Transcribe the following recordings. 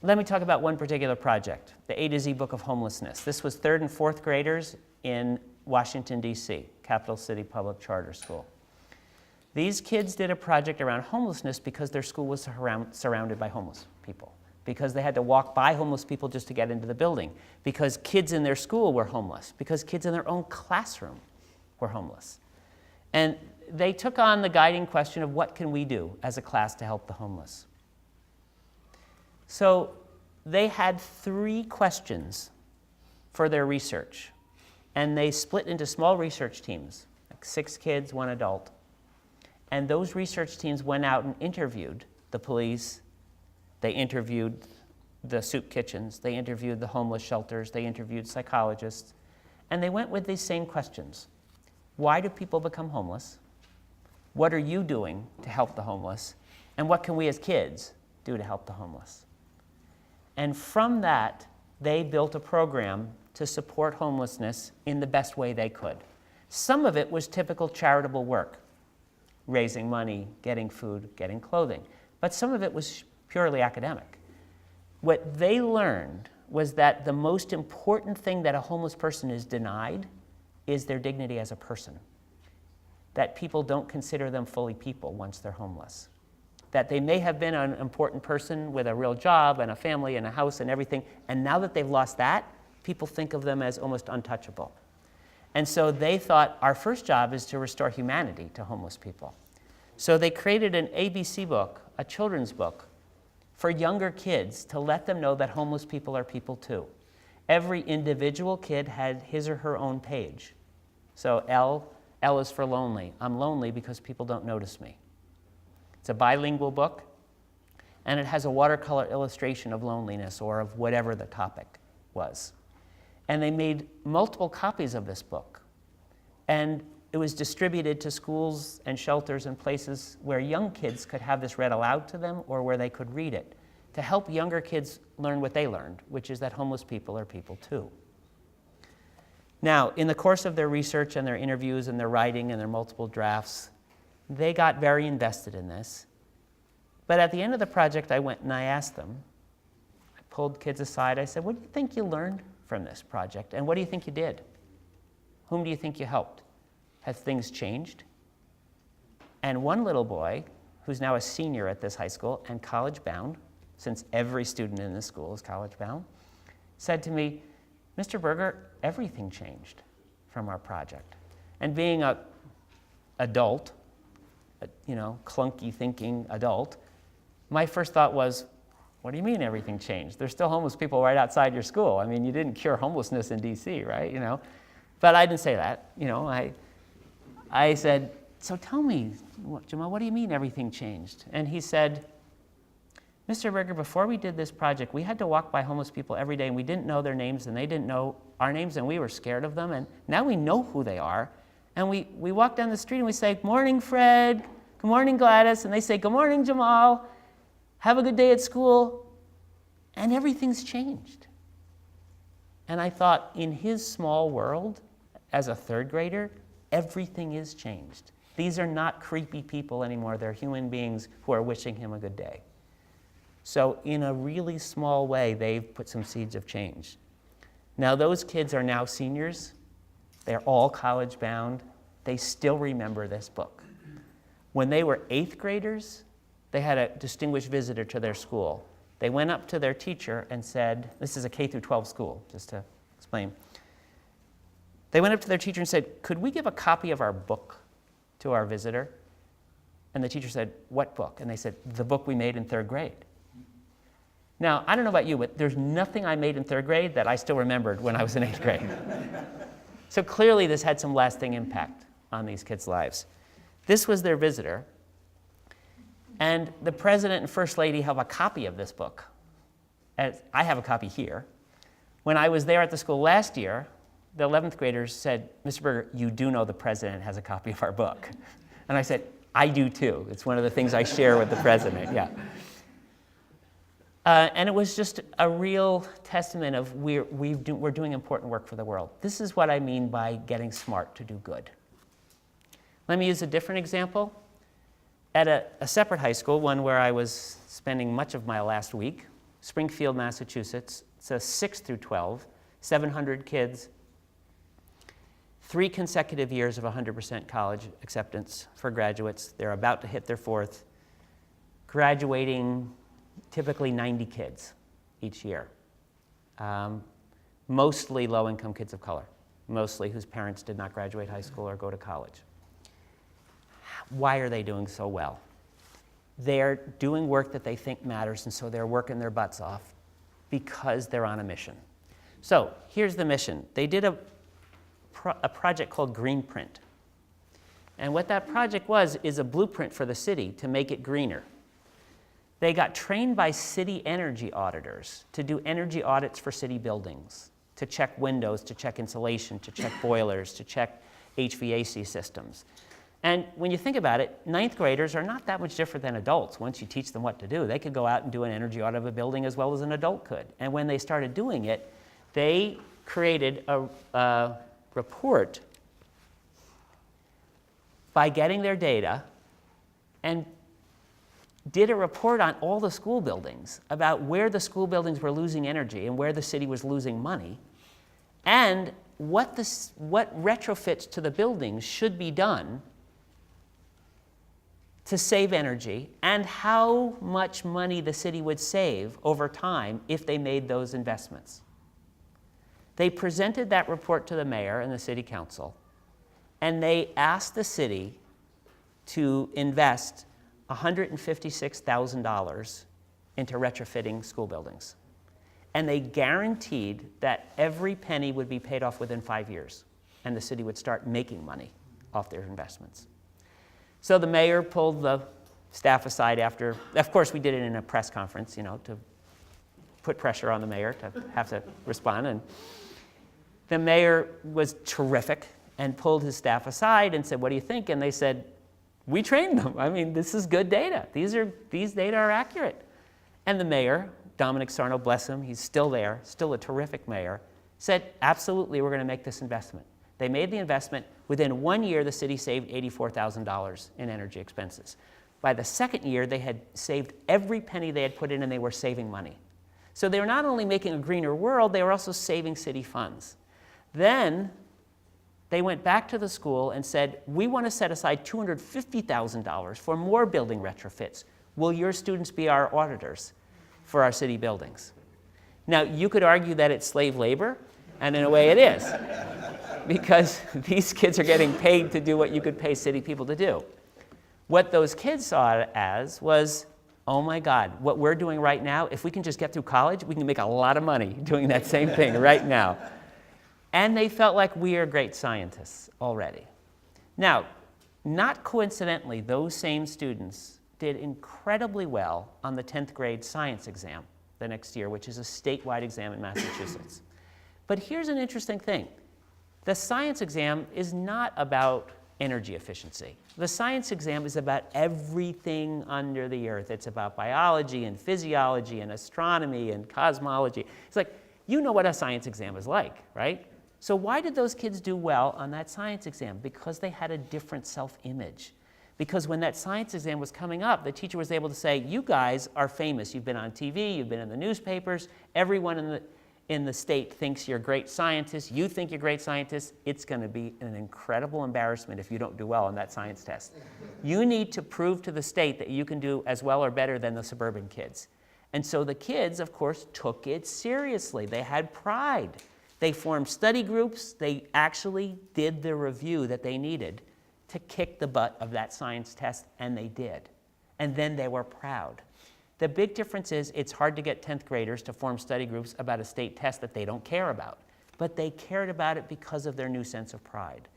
let me talk about one particular project, the A to Z Book of Homelessness. This was 3rd and 4th graders in Washington, D.C., Capital City Public Charter School. These kids did a project around homelessness because their school was surrounded by homeless people, because they had to walk by homeless people just to get into the building, because kids in their school were homeless, because kids in their own classroom were homeless. And they took on the guiding question of what can we do as a class to help the homeless. So they had 3 questions for their research, and they split into small research teams, like 6 kids, 1 adult. And those research teams went out and interviewed the police, they interviewed the soup kitchens, they interviewed the homeless shelters, they interviewed psychologists, and they went with these same questions. Why do people become homeless? What are you doing to help the homeless? And what can we as kids do to help the homeless? And from that, they built a program to support homelessness in the best way they could. Some of it was typical charitable work, raising money, getting food, getting clothing. But some of it was purely academic. What they learned was that the most important thing that a homeless person is denied is their dignity as a person. That people don't consider them fully people once they're homeless. That they may have been an important person with a real job and a family and a house and everything, and now that they've lost that, people think of them as almost untouchable. And so they thought, our first job is to restore humanity to homeless people. So they created an ABC book, a children's book, for younger kids to let them know that homeless people are people too. Every individual kid had his or her own page. So L is for lonely. I'm lonely because people don't notice me. It's a bilingual book, and it has a watercolor illustration of loneliness or of whatever the topic was. And they made multiple copies of this book. And it was distributed to schools and shelters and places where young kids could have this read aloud to them or where they could read it to help younger kids learn what they learned, which is that homeless people are people too. Now, in the course of their research and their interviews and their writing and their multiple drafts, they got very invested in this. But at the end of the project, I went and I asked them, I pulled kids aside, I said, what do you think you learned from this project? And what do you think you did? Whom do you think you helped? Have things changed? And one little boy, who's now a senior at this high school and college-bound, since every student in this school is college-bound, said to me, Mr. Berger, everything changed from our project. And being an adult, clunky thinking adult, my first thought was, what do you mean everything changed? There's still homeless people right outside your school. I mean, you didn't cure homelessness in DC, right? But I didn't say that. I said, so tell me, Jamal, what do you mean everything changed? And he said, Mr. Berger, before we did this project, we had to walk by homeless people every day, and we didn't know their names, and they didn't know our names, and we were scared of them, and now we know who they are. And we walk down the street, and we say, good morning, Fred. Good morning, Gladys. And they say, good morning, Jamal. Have a good day at school. And everything's changed. And I thought, in his small world, as a 3rd grader, everything is changed. These are not creepy people anymore. They're human beings who are wishing him a good day. So in a really small way, they've put some seeds of change. Now, those kids are now seniors. They're all college-bound. They still remember this book. When they were 8th graders, they had a distinguished visitor to their school. They went up to their teacher and said, this is a K through 12 school, just to explain. They went up to their teacher and said, could we give a copy of our book to our visitor? And the teacher said, what book? And they said, the book we made in 3rd grade. Now, I don't know about you, but there's nothing I made in 3rd grade that I still remembered when I was in 8th grade. So clearly this had some lasting impact on these kids' lives. This was their visitor. And the president and first lady have a copy of this book. And I have a copy here. When I was there at the school last year, the 11th graders said, Mr. Berger, you do know the president has a copy of our book. And I said, I do too. It's one of the things I share with the president, yeah. And it was just a real testament of we're doing important work for the world. This is what I mean by getting smart to do good. Let me use a different example. At a separate high school, one where I was spending much of my last week, Springfield, Massachusetts. It's a 6 through 12, 700 kids, 3 consecutive years of 100% college acceptance for graduates. They're about to hit their 4th, graduating typically 90 kids each year, mostly low-income kids of color, mostly whose parents did not graduate high school or go to college. Why are they doing so well? They're doing work that they think matters, and so they're working their butts off because they're on a mission. So here's the mission. They did a project called Greenprint. And what that project was is a blueprint for the city to make it greener. They got trained by city energy auditors to do energy audits for city buildings, to check windows, to check insulation, to check boilers, to check HVAC systems. And when you think about it, 9th graders are not that much different than adults. Once you teach them what to do, they could go out and do an energy audit of a building as well as an adult could. And when they started doing it, they created a report by getting their data and did a report on all the school buildings about where the school buildings were losing energy and where the city was losing money, and what retrofits to the buildings should be done to save energy, and how much money the city would save over time if they made those investments. They presented that report to the mayor and the city council, and they asked the city to invest $156,000 into retrofitting school buildings. And they guaranteed that every penny would be paid off within 5 years, and the city would start making money off their investments. So the mayor pulled the staff aside after, of course we did it in a press conference, to put pressure on the mayor to have to respond. And the mayor was terrific and pulled his staff aside and said, "What do you think?" And they said, "We trained them. I mean, this is good data. These data are accurate." And the mayor, Dominic Sarno, bless him, he's still there, still a terrific mayor, said, "Absolutely, we're going to make this investment." They made the investment. Within 1 year, the city saved $84,000 in energy expenses. By the second year, they had saved every penny they had put in, and they were saving money. So they were not only making a greener world, they were also saving city funds. Then they went back to the school and said, "We want to set aside $250,000 for more building retrofits. Will your students be our auditors for our city buildings?" Now, you could argue that it's slave labor, and in a way it is, because these kids are getting paid to do what you could pay city people to do. What those kids saw it as was, oh my God, what we're doing right now, if we can just get through college, we can make a lot of money doing that same thing right now. And they felt like we are great scientists already. Now, not coincidentally, those same students did incredibly well on the 10th grade science exam the next year, which is a statewide exam in Massachusetts. But here's an interesting thing. The science exam is not about energy efficiency. The science exam is about everything under the earth. It's about biology and physiology and astronomy and cosmology. It's like, you know what a science exam is like, right? So why did those kids do well on that science exam? Because they had a different self-image. Because when that science exam was coming up, the teacher was able to say, "You guys are famous. You've been on TV, you've been in the newspapers, everyone in the state thinks you're great scientists, you think you're great scientists. It's going to be an incredible embarrassment if you don't do well on that science test. You need to prove to the state that you can do as well or better than the suburban kids." And so the kids, of course, took it seriously. They had pride. They formed study groups. They actually did the review that they needed to kick the butt of that science test, and they did. And then they were proud. The big difference is it's hard to get 10th graders to form study groups about a state test that they don't care about. But they cared about it because of their new sense of pride.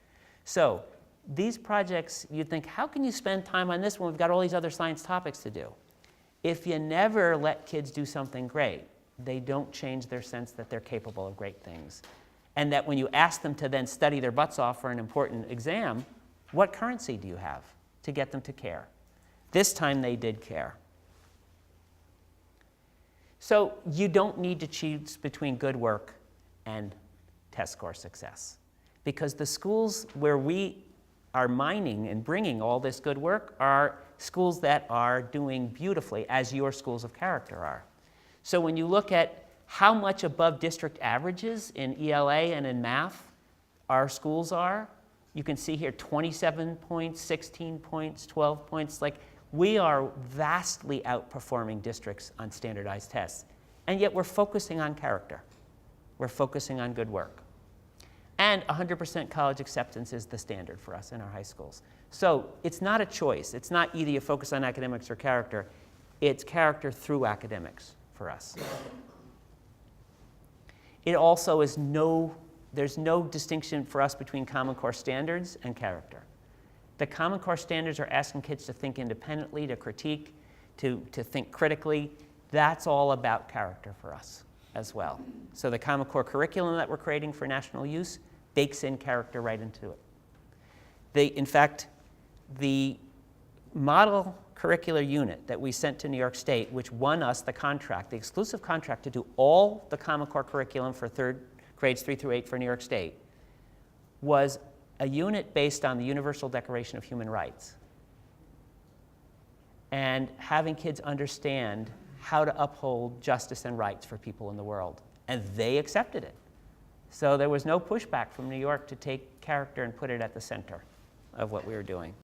So these projects, you think, how can you spend time on this when we've got all these other science topics to do? If you never let kids do something great, they don't change their sense that they're capable of great things. And that when you ask them to then study their butts off for an important exam, what currency do you have to get them to care? This time they did care. So you don't need to choose between good work and test score success, because the schools where we are mining and bringing all this good work are schools that are doing beautifully, as your schools of character are. So when you look at how much above district averages in ELA and in math our schools are, you can see here 27 points, 16 points, 12 points. Like, we are vastly outperforming districts on standardized tests. And yet we're focusing on character. We're focusing on good work. And 100% college acceptance is the standard for us in our high schools. So it's not a choice. It's not either you focus on academics or character. It's character through academics for us. It also is there's no distinction for us between Common Core standards and character. The Common Core standards are asking kids to think independently, to critique, to think critically. That's all about character for us as well. So the Common Core curriculum that we're creating for national use bakes in character right into it. In fact, the model curricular unit that we sent to New York State, which won us the contract, the exclusive contract to do all the Common Core curriculum for grades 3 through 8 for New York State, was a unit based on the Universal Declaration of Human Rights and having kids understand how to uphold justice and rights for people in the world. And they accepted it. So there was no pushback from New York to take character and put it at the center of what we were doing.